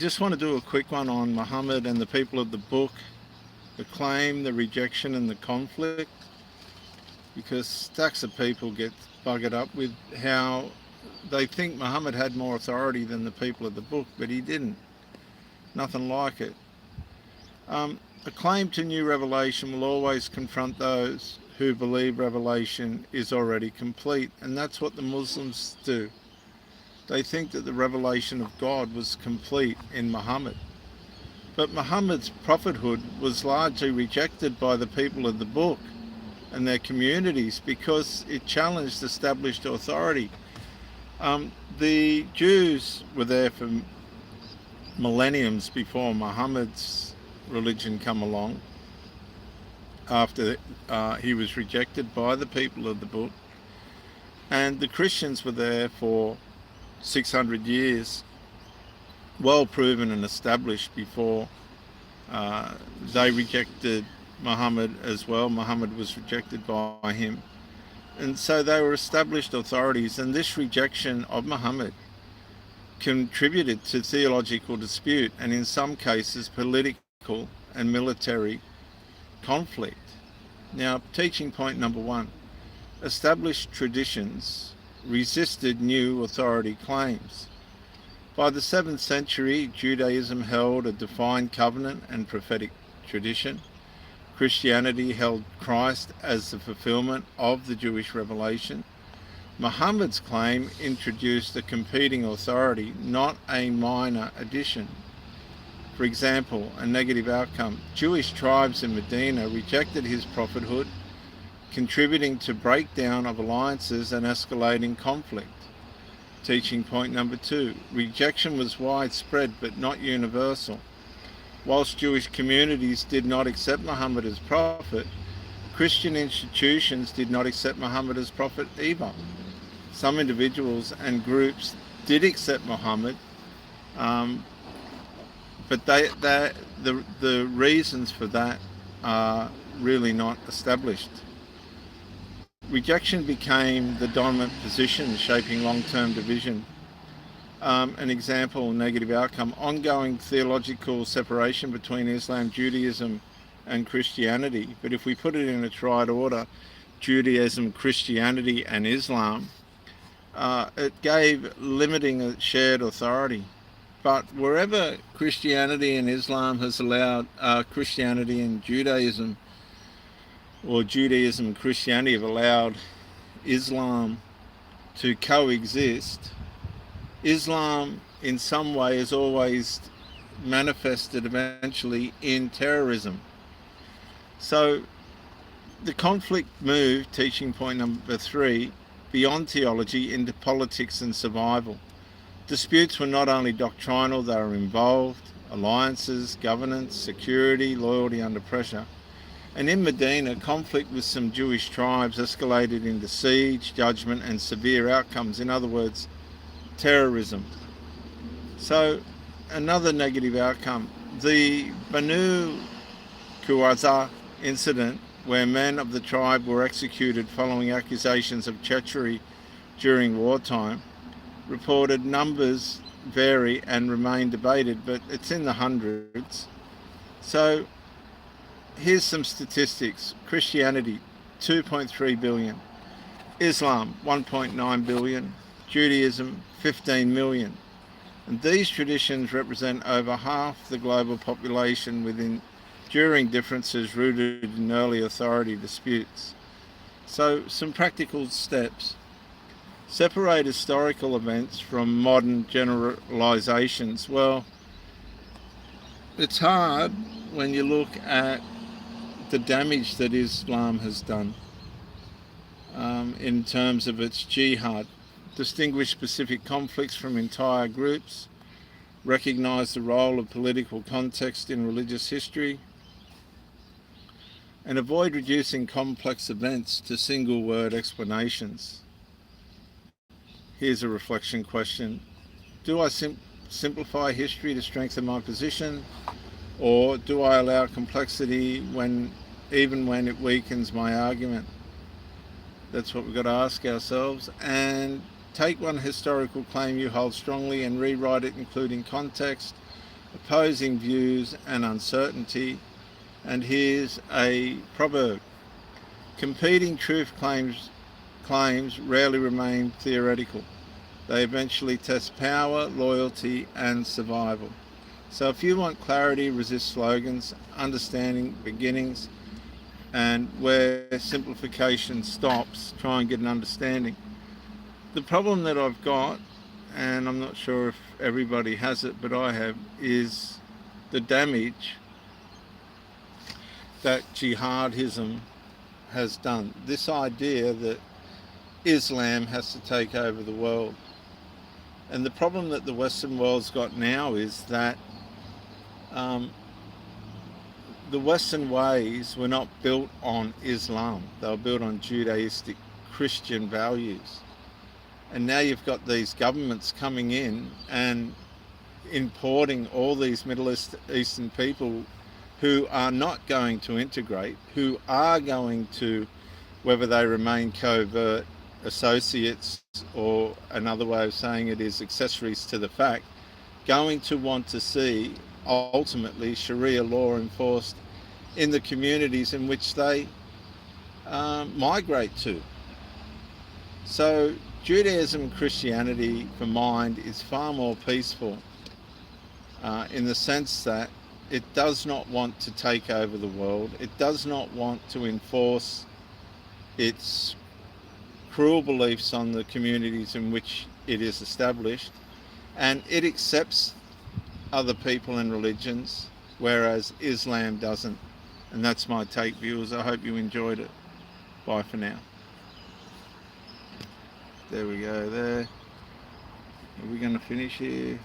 just want to do a quick one on Muhammad and the people of the book, the claim, the rejection and the conflict, because stacks of people get buggered up with how they think Muhammad had more authority than the people of the book, but he didn't. Nothing like it. The claim to new revelation will always confront those who believe revelation is already complete, and that's what the Muslims do. They think that the revelation of God was complete in Muhammad. But Muhammad's prophethood was largely rejected by the people of the book and their communities because it challenged established authority. The Jews were there for millenniums before Muhammad's religion come along, after he was rejected by the people of the book, and the Christians were there for 600 years, well proven and established before they rejected Muhammad as well. Muhammad was rejected by him, and so they were established authorities, and this rejection of Muhammad contributed to theological dispute and in some cases political and military conflict. Now, teaching point number 1, established traditions resisted new authority claims. By the 7th century, Judaism held a defined covenant and prophetic tradition. Christianity held Christ as the fulfillment of the Jewish revelation. Muhammad's claim introduced a competing authority, not a minor addition. For example, a negative outcome. Jewish tribes in Medina rejected his prophethood, contributing to breakdown of alliances and escalating conflict. Teaching point number 2, rejection was widespread but not universal. Whilst Jewish communities did not accept Muhammad as prophet, Christian institutions did not accept Muhammad as prophet either. Some individuals and groups did accept Muhammad, but the reasons for that are really not established. Rejection became the dominant position, shaping long-term division. An example, negative outcome, ongoing theological separation between Islam, Judaism and Christianity. But if we put it in its right order, Judaism, Christianity and Islam, it gave limiting a shared authority. But wherever Christianity and Islam has allowed Christianity and Judaism, or Judaism and Christianity have allowed Islam to coexist, Islam in some way has always manifested eventually in terrorism. So the conflict moved, teaching point number 3, beyond theology into politics and survival. Disputes were not only doctrinal, they were involved, alliances, governance, security, loyalty under pressure. And in Medina, conflict with some Jewish tribes escalated into siege, judgment and severe outcomes. In other words, terrorism. So another negative outcome, the Banu Qurayza incident, where men of the tribe were executed following accusations of treachery during wartime, reported numbers vary and remain debated, but it's in the hundreds. So here's some statistics. Christianity, 2.3 billion. Islam, 1.9 billion. Judaism, 15 million. And these traditions represent over half the global population with enduring differences rooted in early authority disputes. So some practical steps. Separate historical events from modern generalizations. Well, it's hard when you look at the damage that Islam has done in terms of its jihad. Distinguish specific conflicts from entire groups, recognize the role of political context in religious history, and avoid reducing complex events to single-word explanations. Here's a reflection question. Do I simplify history to strengthen my position, or do I allow complexity even when it weakens my argument? That's what we've got to ask ourselves. And take one historical claim you hold strongly and rewrite it, including context, opposing views and uncertainty. And here's a proverb: competing truth claims rarely remain theoretical. They eventually test power, loyalty, and survival. So if you want clarity, resist slogans, understanding beginnings, and where simplification stops, try and get an understanding. The problem that I've got, and I'm not sure if everybody has it, but I have, is the damage that jihadism has done. This idea that Islam has to take over the world. And the problem that the Western world's got now is that the Western ways were not built on Islam. They were built on Judaistic Christian values. And now you've got these governments coming in and importing all these Middle Eastern people who are not going to integrate, who are going to, whether they remain covert associates or another way of saying it is accessories to the fact, going to want to see ultimately Sharia law enforced in the communities in which they migrate to. So Judaism and Christianity, for mine, is far more peaceful in the sense that it does not want to take over the world. It does not want to enforce its cruel beliefs on the communities in which it is established, and it accepts other people and religions, whereas Islam doesn't. And that's my take, viewers. I hope you enjoyed it. Bye for now. There we go there. Are we going to finish here?